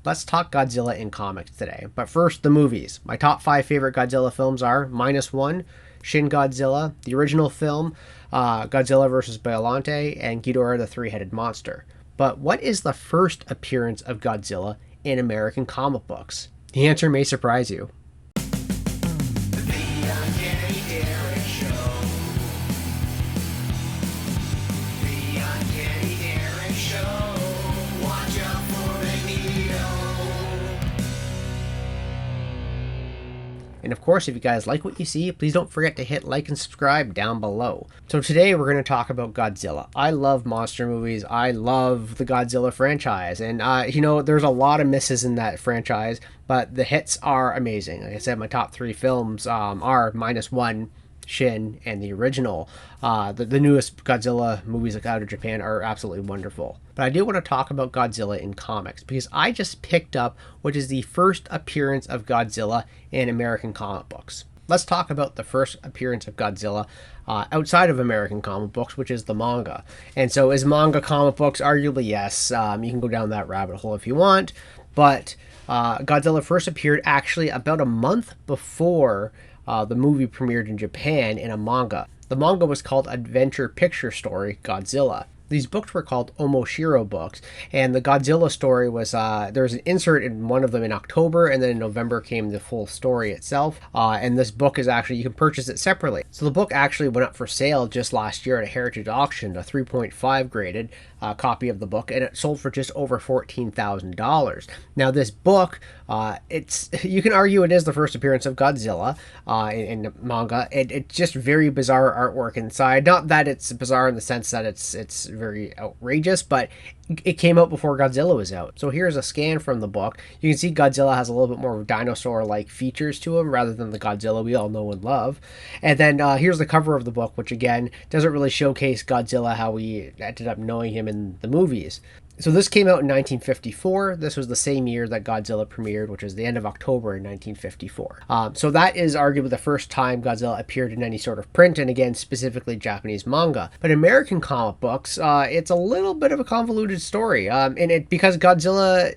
Let's talk Godzilla in comics today. But first, the movies. My top 5 favorite Godzilla films are -1, Shin Godzilla, the original film, Godzilla vs. Biollante, and Ghidorah the Three-Headed Monster. But what is the first appearance of Godzilla in American comic books? The answer may surprise you. And of course, if you guys like what you see, please don't forget to hit like and subscribe down below. So today we're going to talk about Godzilla. I love monster movies. I love the Godzilla franchise. And, there's a lot of misses in that franchise, but the hits are amazing. Like I said, my top 3 films are -1, Shin, and the original. The newest Godzilla movies out of Japan are absolutely wonderful. But I do want to talk about Godzilla in comics because I just picked up what is the first appearance of Godzilla in American comic books. Let's talk about the first appearance of Godzilla outside of American comic books, which is the manga. And so is manga comic books? Arguably, yes. You can go down that rabbit hole if you want. But Godzilla first appeared actually about a month before the movie premiered in Japan in a manga. The manga was called Adventure Picture Story Godzilla. These books were called Omoshiro books, and the Godzilla story was, there was an insert in one of them in October, and then in November came the full story itself, and this book is actually, you can purchase it separately. So the book actually went up for sale just last year at a Heritage auction, a 3.5 graded copy of the book, and it sold for just over $14,000. Now this book, you can argue it is the first appearance of Godzilla in the manga. It's just very bizarre artwork inside. Not that it's bizarre in the sense that it's very outrageous, but it came out before Godzilla was out. So here's a scan from the book. You can see Godzilla has a little bit more dinosaur-like features to him rather than the Godzilla we all know and love. And then here's the cover of the book, which again doesn't really showcase Godzilla how we ended up knowing him in the movies. So this came out in 1954. This was the same year that Godzilla premiered, which is the end of October in 1954. So that is arguably the first time Godzilla appeared in any sort of print, and again, specifically Japanese manga. But American comic books, it's a little bit of a convoluted story. Because Godzilla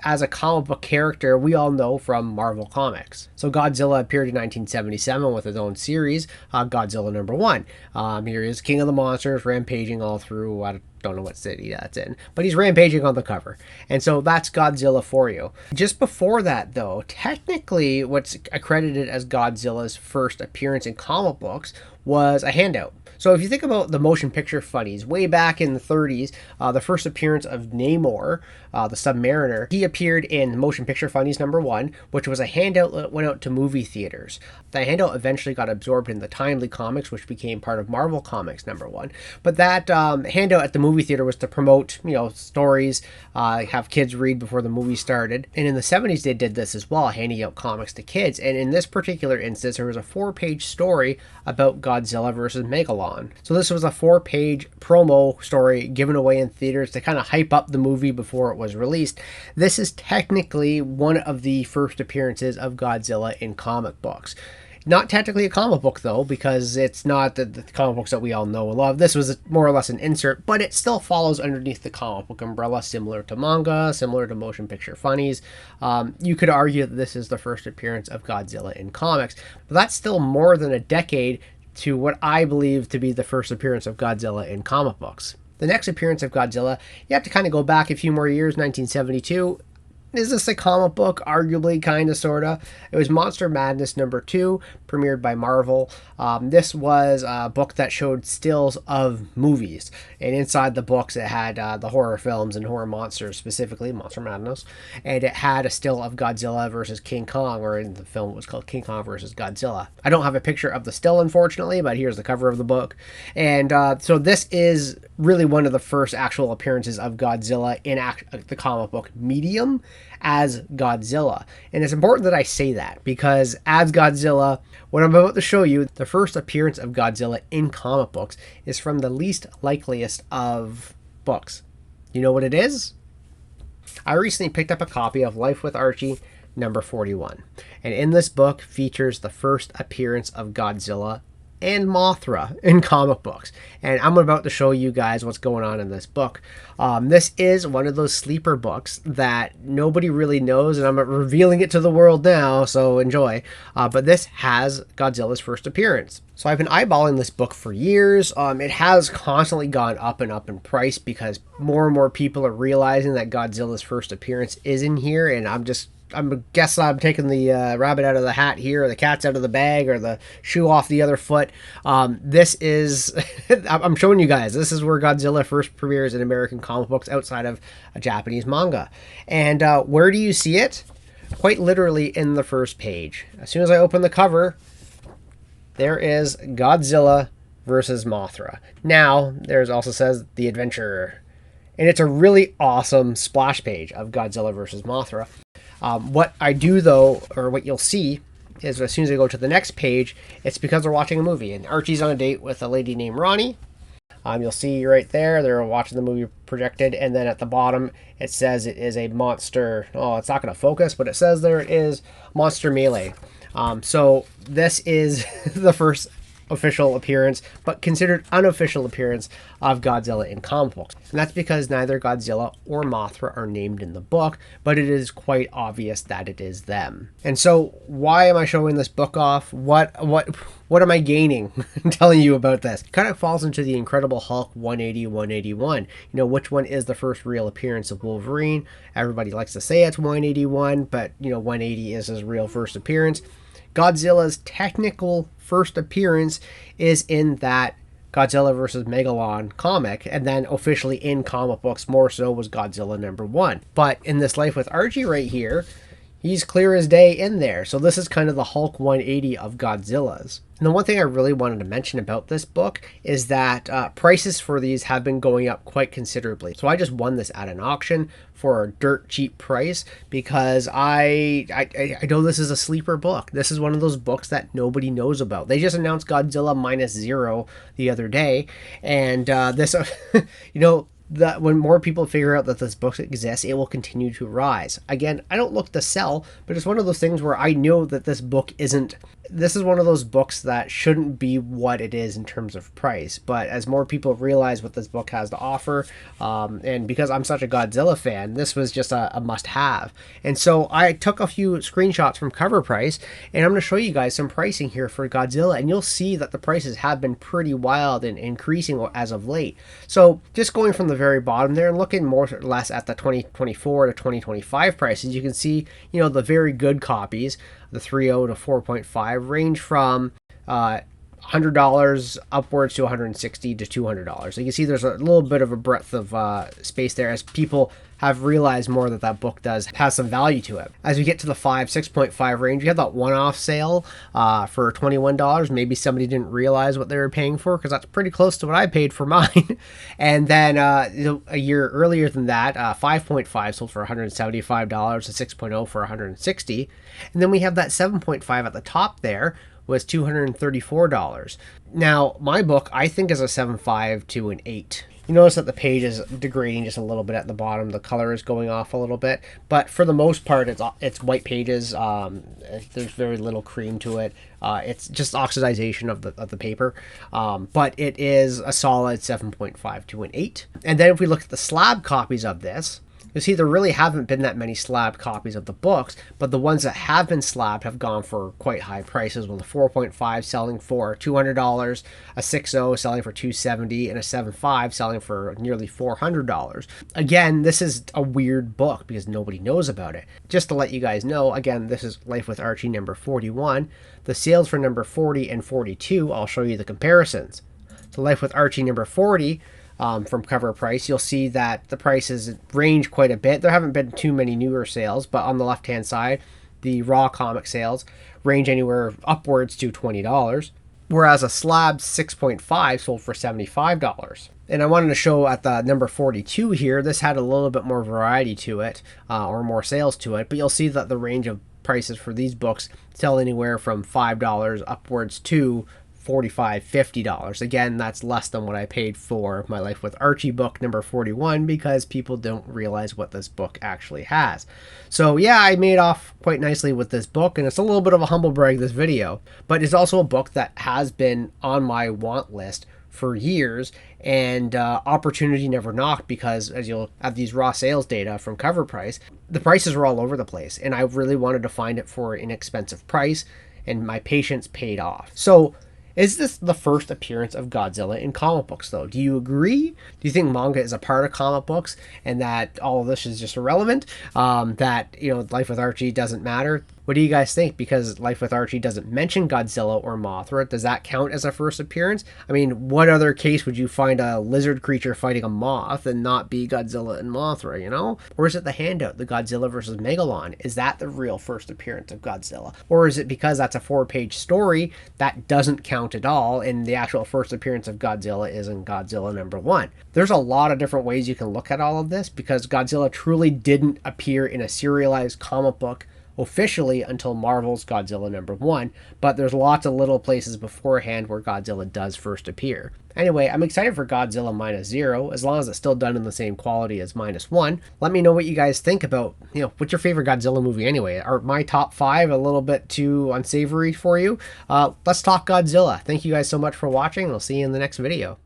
as a comic book character, we all know from Marvel Comics. So Godzilla appeared in 1977 with his own series, Godzilla #1. Here he is, King of the Monsters, rampaging all through, I don't know what city that's in, but he's rampaging on the cover. And so that's Godzilla for you. Just before that, though, technically what's accredited as Godzilla's first appearance in comic books was a handout. So if you think about the motion picture funnies, way back in the 30s, the first appearance of Namor, the Submariner, he appeared in Motion Picture Funnies #1, which was a handout that went out to movie theaters. The handout eventually got absorbed in the Timely Comics, which became part of Marvel Comics #1. But that handout at the movie theater was to promote, stories, have kids read before the movie started. And in the 70s, they did this as well, handing out comics to kids. And in this particular instance, there was a 4-page story about Godzilla versus Megalon. So this was a 4-page promo story given away in theaters to kind of hype up the movie before it was released. This is technically one of the first appearances of Godzilla in comic books. Not technically a comic book, though, because it's not the comic books that we all know and love. This was more or less an insert, but it still follows underneath the comic book umbrella, similar to manga, similar to motion picture funnies. You could argue that this is the first appearance of Godzilla in comics, but that's still more than a decade to what I believe to be the first appearance of Godzilla in comic books. The next appearance of Godzilla, you have to kind of go back a few more years, 1972. Is this a comic book? Arguably, kind of, sort of. It was Monster Madness #2, premiered by Marvel. This was a book that showed stills of movies. And inside the books, it had the horror films and horror monsters, specifically Monster Madness. And it had a still of Godzilla versus King Kong, or in the film it was called King Kong versus Godzilla. I don't have a picture of the still, unfortunately, but here's the cover of the book. And so this is really one of the first actual appearances of Godzilla in the comic book medium as Godzilla. And it's important that I say that because as Godzilla, what I'm about to show you, the first appearance of Godzilla in comic books is from the least likeliest of books. You know what it is? I recently picked up a copy of Life with Archie #41. And in this book features the first appearance of Godzilla and Mothra in comic books. And I'm about to show you guys what's going on in this book. This is one of those sleeper books that nobody really knows, and I'm revealing it to the world now, so enjoy. But this has Godzilla's first appearance. So I've been eyeballing this book for years. It has constantly gone up and up in price because more and more people are realizing that Godzilla's first appearance is in here, and I guess I'm taking the rabbit out of the hat here, or the cat's out of the bag, or the shoe off the other foot. This is, I'm showing you guys, this is where Godzilla first premieres in American comic books outside of a Japanese manga. And where do you see it? Quite literally in the first page. As soon as I open the cover, there is Godzilla versus Mothra. Now, there's also says The Adventurer. And it's a really awesome splash page of Godzilla versus Mothra. What I do, though, or what you'll see, is as soon as I go to the next page, it's because they're watching a movie. And Archie's on a date with a lady named Ronnie. You'll see right there, they're watching the movie projected. And then at the bottom, it says it is a monster. Oh, it's not going to focus, but it says there it is Monster Melee. So this is the first official appearance, but considered unofficial appearance of Godzilla in comic books. And that's because neither Godzilla or Mothra are named in the book, but it is quite obvious that it is them. And so why am I showing this book off? What am I gaining telling you about this? It kind of falls into the Incredible Hulk 180, 181. You know, which one is the first real appearance of Wolverine? Everybody likes to say it's 181, but 180 is his real first appearance. Godzilla's technical first appearance is in that Godzilla vs. Megalon comic, and then officially in comic books more so was Godzilla #1. But in this Life with Archie right here, he's clear as day in there. So this is kind of the Hulk 180 of Godzilla's. And the one thing I really wanted to mention about this book is that prices for these have been going up quite considerably. So I just won this at an auction for a dirt cheap price because I know this is a sleeper book. This is one of those books that nobody knows about. They just announced Godzilla -0 the other day, and this, that when more people figure out that this book exists, it will continue to rise. Again, I don't look to sell, but it's one of those things where I know that this book isn't. This is one of those books that shouldn't be what it is in terms of price. But as more people realize what this book has to offer, and because I'm such a Godzilla fan, this was just a must-have. And so I took a few screenshots from Cover Price, and I'm going to show you guys some pricing here for Godzilla, and you'll see that the prices have been pretty wild and increasing as of late. So just going from the very bottom there and looking more or less at the 2024 to 2025 prices, you can see, the very good copies, the 3.0 to 4.5, range from $100 upwards to $160 to $200. So you can see there's a little bit of a breadth of space there as people have realized more that book has some value to it. As we get to the 6.5 range, we have that one-off sale for $21. Maybe somebody didn't realize what they were paying for, because that's pretty close to what I paid for mine. And then a year earlier than that, 5.5 sold for $175, a 6.0 for $160. And then we have that 7.5 at the top there, was $234. Now, my book, I think, is a 7.5 to an 8. You notice that the page is degrading just a little bit at the bottom. The color is going off a little bit. But for the most part, it's white pages. There's very little cream to it. It's just oxidization of the paper. But it is a solid 7.5 to an 8. And then if we look at the slab copies of this, you see, there really haven't been that many slab copies of the books, but the ones that have been slabbed have gone for quite high prices, with a 4.5 selling for $200, a 6.0 selling for $270, and a 7.5 selling for nearly $400. Again, this is a weird book because nobody knows about it. Just to let you guys know, again, this is Life with Archie number 41. The sales for number 40 and 42, I'll show you the comparisons. So Life with Archie number 40, from Cover Price, you'll see that the prices range quite a bit. There haven't been too many newer sales, but on the left-hand side, the raw comic sales range anywhere upwards to $20, whereas a slab 6.5 sold for $75. And I wanted to show at the number 42 here, this had a little bit more variety to it, or more sales to it, but you'll see that the range of prices for these books sell anywhere from $5 upwards to $45, $50. Again, that's less than what I paid for My Life with Archie book number 41 because people don't realize what this book actually has. So yeah, I made off quite nicely with this book, and it's a little bit of a humble brag, this video, but it's also a book that has been on my want list for years, and opportunity never knocked because, as you'll have these raw sales data from Cover Price, the prices were all over the place, and I really wanted to find it for an inexpensive price, and my patience paid off. So is this the first appearance of Godzilla in comic books, though? Do you agree? Do you think manga is a part of comic books and that all of this is just irrelevant? That, Life with Archie doesn't matter? What do you guys think? Because Life with Archie doesn't mention Godzilla or Mothra. Does that count as a first appearance? I mean, what other case would you find a lizard creature fighting a moth and not be Godzilla and Mothra, Or is it the handout, the Godzilla versus Megalon? Is that the real first appearance of Godzilla? Or is it because that's a 4-page story that doesn't count at all and the actual first appearance of Godzilla is in Godzilla number 1? There's a lot of different ways you can look at all of this because Godzilla truly didn't appear in a serialized comic book officially until Marvel's Godzilla number 1, but there's lots of little places beforehand where Godzilla does first appear. Anyway, I'm excited for Godzilla -0, as long as it's still done in the same quality as -1. Let me know what you guys think about, what's your favorite Godzilla movie anyway? Are my top 5 a little bit too unsavory for you? Let's talk Godzilla. Thank you guys so much for watching. I'll see you in the next video.